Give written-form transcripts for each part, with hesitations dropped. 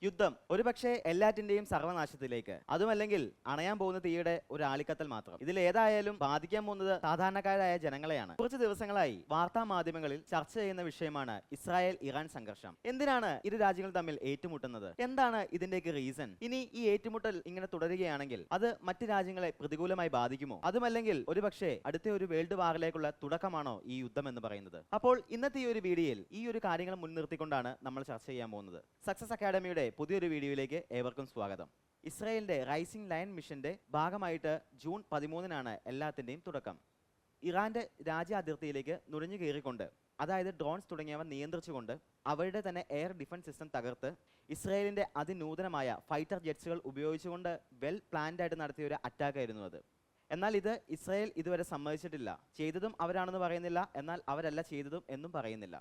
യുദ്ധം ഒരുപക്ഷെ എല്ലാറ്റിന്റെയും സർവനാശത്തിലേക്ക്, അതുമല്ലെങ്കിൽ അണയാൻ പോകുന്ന തീയുടെ ഒരു ആളിക്കത്തൽ മാത്രം. ഇതിൽ ഏതായാലും ബാധിക്കാൻ പോകുന്നത് സാധാരണക്കാരായ ജനങ്ങളെയാണ്. കുറച്ച് ദിവസങ്ങളായി വാർത്താ മാധ്യമങ്ങളിൽ ചർച്ച ചെയ്യുന്ന വിഷയമാണ് ഇസ്രായേൽ ഇറാൻ സംഘർഷം. എന്തിനാണ് ഇരു രാജ്യങ്ങൾ തമ്മിൽ ഏറ്റുമുട്ടുന്നത്? എന്താണ് ഇതിന്റെയൊക്കെ റീസൺ? ഇനി ഈ ഏറ്റുമുട്ടൽ ഇങ്ങനെ തുടരുകയാണെങ്കിൽ അത് മറ്റ് രാജ്യങ്ങളെ പ്രതികൂലമായി ബാധിക്കുമോ? അതുമല്ലെങ്കിൽ ഒരുപക്ഷെ അടുത്ത ഒരു വേൾഡ് വാറിലേക്കുള്ള തുടക്കമാണോ ഈ യുദ്ധം എന്ന് പറയുന്നത്? അപ്പോൾ ഇന്നത്തെ ഈ ഒരു വീഡിയോയിൽ ഈ ഒരു കാര്യങ്ങൾ മുൻനിർത്തിക്കൊണ്ടാണ് നമ്മൾ ചർച്ച ചെയ്യാൻ പോകുന്നത്. സക്സസ് അക്കാഡമിയുടെ പുതിയൊരു വീഡിയോയിലേക്ക് ഏവർക്കും സ്വാഗതം. ഇസ്രായേലിന്റെ റൈസിംഗ് ലയൺ മിഷന്റെ ഭാഗമായിട്ട് ജൂൺ 13-നാണ് എല്ലാത്തിന്റെയും തുടക്കം. ഇറാന്റെ രാജ്യാതിർത്തിയിലേക്ക് നുഴഞ്ഞു കയറിക്കൊണ്ട്, അതായത് ഡ്രോൺസ് തുടങ്ങിയവ നിയന്ത്രിച്ചുകൊണ്ട് അവരുടെ തന്നെ എയർ ഡിഫൻസ് സിസ്റ്റം തകർത്ത് ഇസ്രായേലിന്റെ അതിനൂതനമായ ഫൈറ്റർ ജെറ്റ്സുകൾ ഉപയോഗിച്ചുകൊണ്ട് വെൽ പ്ലാൻഡ് ആയിട്ട് നടത്തിയ ഒരു അറ്റാക്ക് ആയിരുന്നു അത്. എന്നാൽ ഇത് ഇസ്രായേൽ ഇതുവരെ സമ്മതിച്ചിട്ടില്ല. ചെയ്തതും അവരാണെന്ന് പറയുന്നില്ല, എന്നാൽ അവരല്ല ചെയ്തതും എന്നും പറയുന്നില്ല.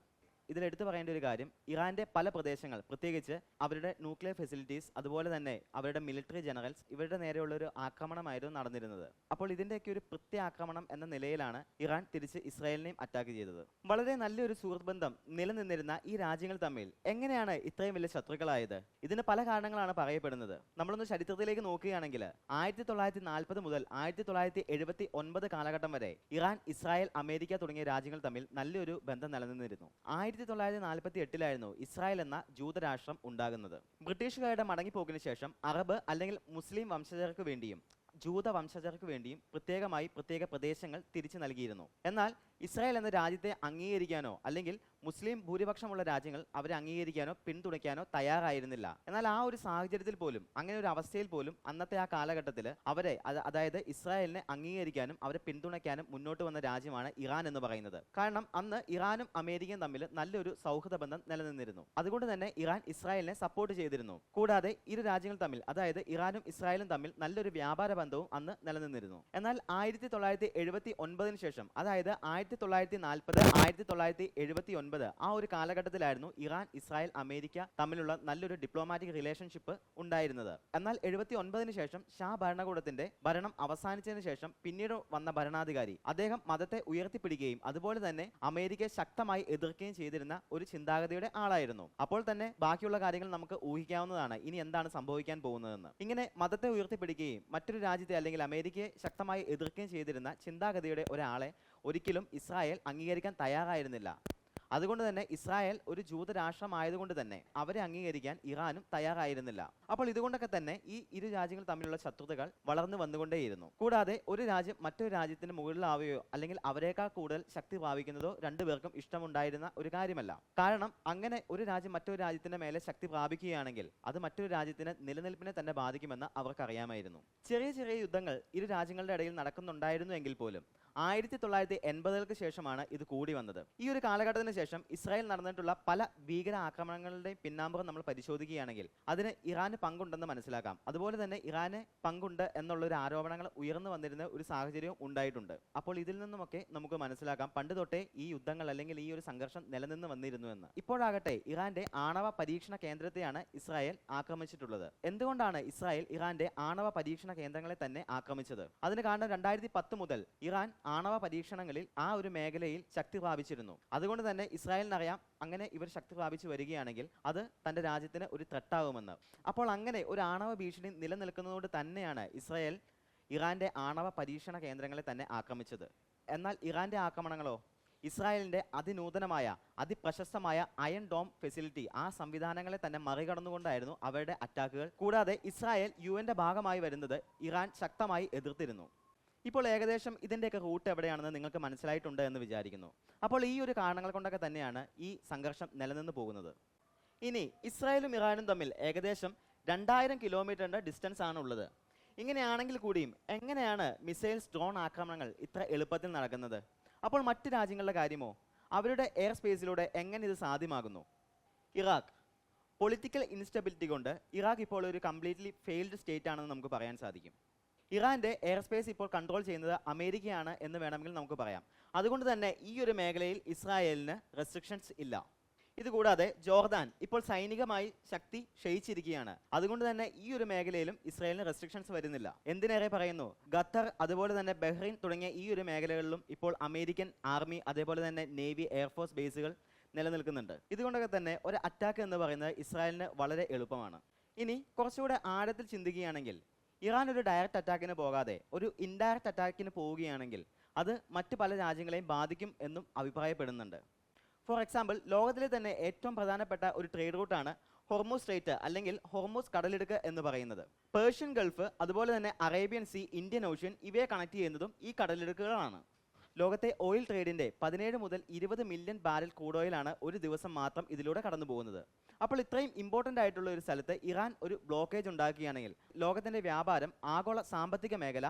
ഇതിലെടുത്ത് പറയേണ്ട ഒരു കാര്യം, ഇറാന്റെ പല പ്രദേശങ്ങൾ, പ്രത്യേകിച്ച് അവരുടെ ന്യൂക്ലിയർ ഫെസിലിറ്റീസ്, അതുപോലെ തന്നെ അവരുടെ മിലിറ്ററി ജനറൽസ്, ഇവരുടെ നേരെയുള്ള ഒരു ആക്രമണമായിരുന്നു നടന്നിരുന്നത്. അപ്പോൾ ഇതിന്റെയൊക്കെ ഒരു പ്രത്യാക്രമണം എന്ന നിലയിലാണ് ഇറാൻ തിരിച്ച് ഇസ്രായേലിനെയും അറ്റാക്ക് ചെയ്തത്. വളരെ നല്ലൊരു സുഹൃത്ത് ബന്ധം നിലനിന്നിരുന്ന ഈ രാജ്യങ്ങൾ തമ്മിൽ എങ്ങനെയാണ് ഇത്രയും വലിയ ശത്രുക്കളായത്? ഇതിന് പല കാരണങ്ങളാണ് പറയപ്പെടുന്നത്. നമ്മളൊന്ന് ചരിത്രത്തിലേക്ക് നോക്കുകയാണെങ്കിൽ 1940 മുതൽ 1979 കാലഘട്ടം വരെ ഇറാൻ, ഇസ്രായേൽ, അമേരിക്ക തുടങ്ങിയ രാജ്യങ്ങൾ തമ്മിൽ നല്ലൊരു ബന്ധം നിലനിന്നിരുന്നു. 1948-ലായിരുന്നു ഇസ്രായേൽ എന്ന ജൂതരാഷ്ട്രം ഉണ്ടാകുന്നത്. ബ്രിട്ടീഷുകാരുടെ മടങ്ങിപ്പോക്കിന് ശേഷം അറബ് അല്ലെങ്കിൽ മുസ്ലിം വംശജർക്ക് വേണ്ടിയും ജൂത വംശജർക്ക് വേണ്ടിയും പ്രത്യേക പ്രദേശങ്ങൾ തിരിച്ചു നൽകിയിരുന്നു. എന്നാൽ ഇസ്രായേൽ എന്ന രാജ്യത്തെ അംഗീകരിക്കാനോ അല്ലെങ്കിൽ മുസ്ലിം ഭൂരിപക്ഷമുള്ള രാജ്യങ്ങൾ അവരെ അംഗീകരിക്കാനോ പിന്തുണയ്ക്കാനോ തയ്യാറായിരുന്നില്ല. എന്നാൽ ആ ഒരു സാഹചര്യത്തിൽ പോലും, അങ്ങനെ ഒരു അവസ്ഥയിൽ പോലും അന്നത്തെ ആ കാലഘട്ടത്തിൽ അവരെ, അതായത് ഇസ്രായേലിനെ അംഗീകരിക്കാനും അവരെ പിന്തുണയ്ക്കാനും മുന്നോട്ട് വന്ന രാജ്യമാണ് ഇറാൻ എന്ന് പറയുന്നത്. കാരണം അന്ന് ഇറാനും അമേരിക്കയും തമ്മിൽ നല്ലൊരു സൗഹൃദ ബന്ധം നിലനിന്നിരുന്നു. അതുകൊണ്ട് തന്നെ ഇറാൻ ഇസ്രായേലിനെ സപ്പോർട്ട് ചെയ്തിരുന്നു. കൂടാതെ ഇരു രാജ്യങ്ങൾ തമ്മിൽ, അതായത് ഇറാനും ഇസ്രായേലും തമ്മിൽ നല്ലൊരു വ്യാപാര ബന്ധവും അന്ന് നിലനിന്നിരുന്നു. എന്നാൽ 1979 ശേഷം, അതായത് 1940, 1979 ആ ഒരു കാലഘട്ടത്തിലായിരുന്നു ഇറാൻ, ഇസ്രായേൽ, അമേരിക്ക തമ്മിലുള്ള നല്ലൊരു ഡിപ്ലോമാറ്റിക് റിലേഷൻഷിപ്പ് ഉണ്ടായിരുന്നത്. എന്നാൽ 79 ശേഷം ഷാ ഭരണകൂടത്തിന്റെ ഭരണം അവസാനിച്ചതിന് ശേഷം പിന്നീട് വന്ന ഭരണാധികാരി അദ്ദേഹം മതത്തെ ഉയർത്തിപ്പിടിക്കുകയും അതുപോലെ തന്നെ അമേരിക്കയെ ശക്തമായി എതിർക്കുകയും ചെയ്തിരുന്ന ഒരു ചിന്താഗതിയുടെ ആളായിരുന്നു. അപ്പോൾ തന്നെ ബാക്കിയുള്ള കാര്യങ്ങൾ നമുക്ക് ഊഹിക്കാവുന്നതാണ് ഇനി എന്താണ് സംഭവിക്കാൻ പോകുന്നതെന്ന്. ഇങ്ങനെ മതത്തെ ഉയർത്തിപ്പിടിക്കുകയും മറ്റൊരു രാജ്യത്തെ അല്ലെങ്കിൽ അമേരിക്കയെ ശക്തമായി എതിർക്കുകയും ചെയ്തിരുന്ന ചിന്താഗതിയുടെ ഒരാളെ ഒരിക്കലും ഇസ്രായേൽ അംഗീകരിക്കാൻ തയ്യാറായിരുന്നില്ല. അതുകൊണ്ട് തന്നെ ഇസ്രായേൽ ഒരു ജൂതരാഷ്ട്രമായതുകൊണ്ട് തന്നെ അവരെ അംഗീകരിക്കാൻ ഇറാനും തയ്യാറായിരുന്നില്ല. അപ്പോൾ ഇതുകൊണ്ടൊക്കെ തന്നെ ഈ ഇരു രാജ്യങ്ങൾ തമ്മിലുള്ള ശത്രുതകൾ വളർന്നു വന്നുകൊണ്ടേയിരുന്നു. കൂടാതെ ഒരു രാജ്യം മറ്റൊരു രാജ്യത്തിന് മുകളിലാവുകയോ അല്ലെങ്കിൽ അവരെക്കാൾ കൂടുതൽ ശക്തി പ്രാപിക്കുന്നതോ രണ്ടുപേർക്കും ഇഷ്ടമുണ്ടായിരുന്ന ഒരു കാര്യമല്ല. കാരണം അങ്ങനെ ഒരു രാജ്യം മറ്റൊരു രാജ്യത്തിന്റെ മേലെ ശക്തി പ്രാപിക്കുകയാണെങ്കിൽ അത് മറ്റൊരു രാജ്യത്തിന് നിലനിൽപ്പിനെ തന്നെ ബാധിക്കുമെന്ന് അവർക്കറിയാമായിരുന്നു. ചെറിയ ചെറിയ യുദ്ധങ്ങൾ ഇരു രാജ്യങ്ങളുടെ ഇടയിൽ നടക്കുന്നുണ്ടായിരുന്നു എങ്കിൽ പോലും 1980-ക്ക് ശേഷമാണ് ഇത് കൂടി വന്നത്. ഈ ഒരു കാലഘട്ടത്തിന് ശേഷം ഇസ്രായേൽ നടന്നിട്ടുള്ള പല ഭീകര ആക്രമണങ്ങളുടെയും പിന്നാമ്പുറം നമ്മൾ പരിശോധിക്കുകയാണെങ്കിൽ അതിന് ഇറാന് പങ്കുണ്ടെന്ന് മനസ്സിലാക്കാം. അതുപോലെ തന്നെ ഇറാന് പങ്കുണ്ട് എന്നുള്ളൊരു ആരോപണങ്ങൾ ഉയർന്നു വന്നിരുന്ന ഒരു സാഹചര്യവും ഉണ്ടായിട്ടുണ്ട്. അപ്പോൾ ഇതിൽ നിന്നുമൊക്കെ നമുക്ക് മനസ്സിലാക്കാം പണ്ട് തൊട്ടേ ഈ യുദ്ധങ്ങൾ അല്ലെങ്കിൽ ഈ ഒരു സംഘർഷം നിലനിന്ന് വന്നിരുന്നു എന്ന്. ഇപ്പോഴാകട്ടെ ഇറാന്റെ ആണവ പരീക്ഷണ കേന്ദ്രത്തെയാണ് ഇസ്രായേൽ ആക്രമിച്ചിട്ടുള്ളത്. എന്തുകൊണ്ടാണ് ഇസ്രായേൽ ഇറാന്റെ ആണവ പരീക്ഷണ കേന്ദ്രങ്ങളെ തന്നെ ആക്രമിച്ചത്? അതിന് കാരണം 2010 മുതൽ ഇറാൻ ആണവ പരീക്ഷണങ്ങളിൽ ആ ഒരു മേഖലയിൽ ശക്തി പ്രാപിച്ചിരുന്നു. അതുകൊണ്ട് തന്നെ ഇസ്രായേലിനറിയാം അങ്ങനെ ഇവർ ശക്തി പ്രാപിച്ചു വരികയാണെങ്കിൽ അത് തന്റെ രാജ്യത്തിന് ഒരു ത്രെട്ടാകുമെന്ന്. അപ്പോൾ അങ്ങനെ ഒരു ആണവ ഭീഷണി നിലനിൽക്കുന്നതുകൊണ്ട് തന്നെയാണ് ഇസ്രായേൽ ഇറാന്റെ ആണവ പരീക്ഷണ കേന്ദ്രങ്ങളെ തന്നെ ആക്രമിച്ചത്. എന്നാൽ ഇറാന്റെ ആക്രമണങ്ങളോ ഇസ്രായേലിന്റെ അതിനൂതനമായ അതിപ്രശസ്തമായ അയൺ ഡോം ഫെസിലിറ്റി, ആ സംവിധാനങ്ങളെ തന്നെ മറികടന്നുകൊണ്ടായിരുന്നു അവരുടെ അറ്റാക്കുകൾ. കൂടാതെ ഇസ്രായേൽ യുഎന്റെ ഭാഗമായി വരുന്നത് ഇറാൻ ശക്തമായി എതിർത്തിരുന്നു. ഇപ്പോൾ ഏകദേശം ഇതിൻ്റെയൊക്കെ റൂട്ട് എവിടെയാണെന്ന് നിങ്ങൾക്ക് മനസ്സിലായിട്ടുണ്ട് എന്ന് വിചാരിക്കുന്നു. അപ്പോൾ ഈ ഒരു കാരണങ്ങൾ കൊണ്ടൊക്കെ തന്നെയാണ് ഈ സംഘർഷം നിലനിന്ന് പോകുന്നത്. ഇനി ഇസ്രായേലും ഇറാനും തമ്മിൽ ഏകദേശം 2000 കിലോമീറ്ററിൻ്റെ ഡിസ്റ്റൻസ് ആണ് ഉള്ളത്. ഇങ്ങനെയാണെങ്കിൽ കൂടിയും എങ്ങനെയാണ് മിസൈൽസ്, ഡ്രോൺ ആക്രമണങ്ങൾ ഇത്ര എളുപ്പത്തിൽ നടക്കുന്നത്? അപ്പോൾ മറ്റ് രാജ്യങ്ങളുടെ കാര്യമോ? അവരുടെ എയർ സ്പേസിലൂടെ എങ്ങനെ ഇത് സാധ്യമാകുന്നു? ഇറാഖ് പൊളിറ്റിക്കൽ ഇൻസ്റ്റബിലിറ്റി കൊണ്ട് ഇറാഖ് ഇപ്പോൾ ഒരു കംപ്ലീറ്റ്ലി ഫെയിൽഡ് സ്റ്റേറ്റ് ആണെന്ന് നമുക്ക് പറയാൻ സാധിക്കും. ഇറാന്റെ എയർ സ്പേസ് ഇപ്പോൾ കൺട്രോൾ ചെയ്യുന്നത് അമേരിക്കയാണ് എന്ന് വേണമെങ്കിൽ നമുക്ക് പറയാം. അതുകൊണ്ട് തന്നെ ഈ ഒരു മേഖലയിൽ ഇസ്രായേലിന് റെസ്ട്രിക്ഷൻസ് ഇല്ല. ഇതുകൂടാതെ ജോർദാൻ ഇപ്പോൾ സൈനികമായി ശക്തി ക്ഷയിച്ചിരിക്കുകയാണ്. അതുകൊണ്ട് തന്നെ ഈ ഒരു മേഖലയിലും ഇസ്രായേലിന് റെസ്ട്രിക്ഷൻസ് വരുന്നില്ല. എന്തിനേറെ പറയുന്നു, ഖത്തർ അതുപോലെ തന്നെ ബഹ്റൈൻ തുടങ്ങിയ ഈ ഒരു മേഖലകളിലും ഇപ്പോൾ അമേരിക്കൻ ആർമി, അതേപോലെ തന്നെ നേവി, എയർഫോഴ്സ് ബേസുകൾ, നിലനിൽക്കുന്നുണ്ട്. ഇതുകൊണ്ടൊക്കെ തന്നെ ഒരു അറ്റാക്ക് എന്ന് പറയുന്നത് ഇസ്രായേലിന് വളരെ എളുപ്പമാണ്. ഇനി കുറച്ചുകൂടെ ആഴത്തിൽ ചിന്തിക്കുകയാണെങ്കിൽ ഇറാൻ ഒരു ഡയറക്റ്റ് അറ്റാക്കിന് പോകാതെ ഒരു ഇൻഡയറക്റ്റ് അറ്റാക്കിന് പോവുകയാണെങ്കിൽ അത് മറ്റ് പല രാജ്യങ്ങളെയും ബാധിക്കും എന്നും അഭിപ്രായപ്പെടുന്നുണ്ട്. ഫോർ എക്സാമ്പിൾ, ലോകത്തിലെ തന്നെ ഏറ്റവും പ്രധാനപ്പെട്ട ഒരു ട്രേഡ് റൂട്ടാണ് ഹോർമൂസ് സ്ട്രെയ്റ്റ് അല്ലെങ്കിൽ ഹോർമൂസ് കടലിടുക്ക് എന്ന് പറയുന്നത്. പേർഷ്യൻ ഗൾഫ്, അതുപോലെ തന്നെ അറേബ്യൻ സീ, ഇന്ത്യൻ ഓഷ്യൻ ഇവയെ കണക്ട് ചെയ്യുന്നതും ഈ കടലിടുക്കുകളാണ്. ലോകത്തെ ഓയിൽ ട്രേഡിന്റെ 17 മുതൽ 20 മില്യൺ ബാരൽ ക്രൂഡ് ഓയിലാണ് ഒരു ദിവസം മാത്രം ഇതിലൂടെ കടന്നു പോകുന്നത്. അപ്പോൾ ഇത്രയും ഇമ്പോർട്ടൻ്റ് ആയിട്ടുള്ള ഒരു സ്ഥലത്ത് ഇറാൻ ഒരു ബ്ലോക്കേജ് ഉണ്ടാക്കുകയാണെങ്കിൽ ലോകത്തിന്റെ വ്യാപാരം, ആഗോള സാമ്പത്തിക മേഖല,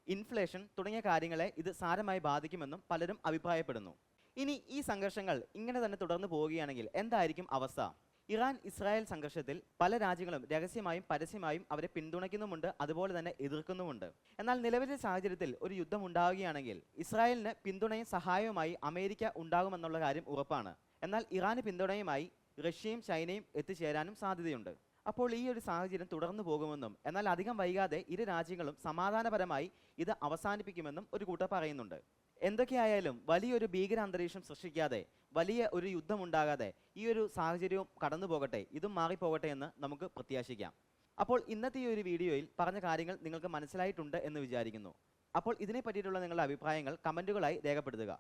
ഇൻഫ്ലേഷൻ തുടങ്ങിയ കാര്യങ്ങളെ ഇത് സാരമായി ബാധിക്കുമെന്നും പലരും അഭിപ്രായപ്പെടുന്നു. ഇനി ഈ സംഘർഷങ്ങൾ ഇങ്ങനെ തന്നെ തുടർന്നു പോവുകയാണെങ്കിൽ എന്തായിരിക്കും അവസ്ഥ? ഇറാൻ ഇസ്രായേൽ സംഘർഷത്തിൽ പല രാജ്യങ്ങളും രഹസ്യമായും പരസ്യമായും അവരെ പിന്തുണയ്ക്കുന്നുമുണ്ട്, അതുപോലെ തന്നെ എതിർക്കുന്നുമുണ്ട്. എന്നാൽ നിലവിലെ സാഹചര്യത്തിൽ ഒരു യുദ്ധം ഉണ്ടാവുകയാണെങ്കിൽ ഇസ്രായേലിന് പിന്തുണയും സഹായവുമായി അമേരിക്ക ഉണ്ടാകുമെന്നുള്ള കാര്യം ഉറപ്പാണ്. എന്നാൽ ഇറാന് പിന്തുണയുമായി റഷ്യയും ചൈനയും എത്തിച്ചേരാനും സാധ്യതയുണ്ട്. അപ്പോൾ ഈ ഒരു സാഹചര്യം തുടർന്നു പോകുമെന്നും എന്നാൽ അധികം വൈകാതെ ഇരു രാജ്യങ്ങളും സമാധാനപരമായി ഇത് അവസാനിപ്പിക്കുമെന്നും ഒരു കൂട്ടർ പറയുന്നുണ്ട്. എന്തൊക്കെയായാലും വലിയൊരു ഭീകരാന്തരീക്ഷം സൃഷ്ടിക്കാതെ, വലിയ ഒരു യുദ്ധമുണ്ടാകാതെ ഈ ഒരു സാഹചര്യവും കടന്നു പോകട്ടെ, ഇതും മാറിപ്പോകട്ടെ എന്ന് നമുക്ക് പ്രത്യാശിക്കാം. അപ്പോൾ ഇന്നത്തെ ഈ ഒരു വീഡിയോയിൽ പറഞ്ഞ കാര്യങ്ങൾ നിങ്ങൾക്ക് മനസ്സിലായിട്ടുണ്ട് എന്ന് വിചാരിക്കുന്നു. അപ്പോൾ ഇതിനെ പറ്റിയിട്ടുള്ള നിങ്ങളുടെ അഭിപ്രായങ്ങൾ കമൻറ്റുകളായി രേഖപ്പെടുത്തുക.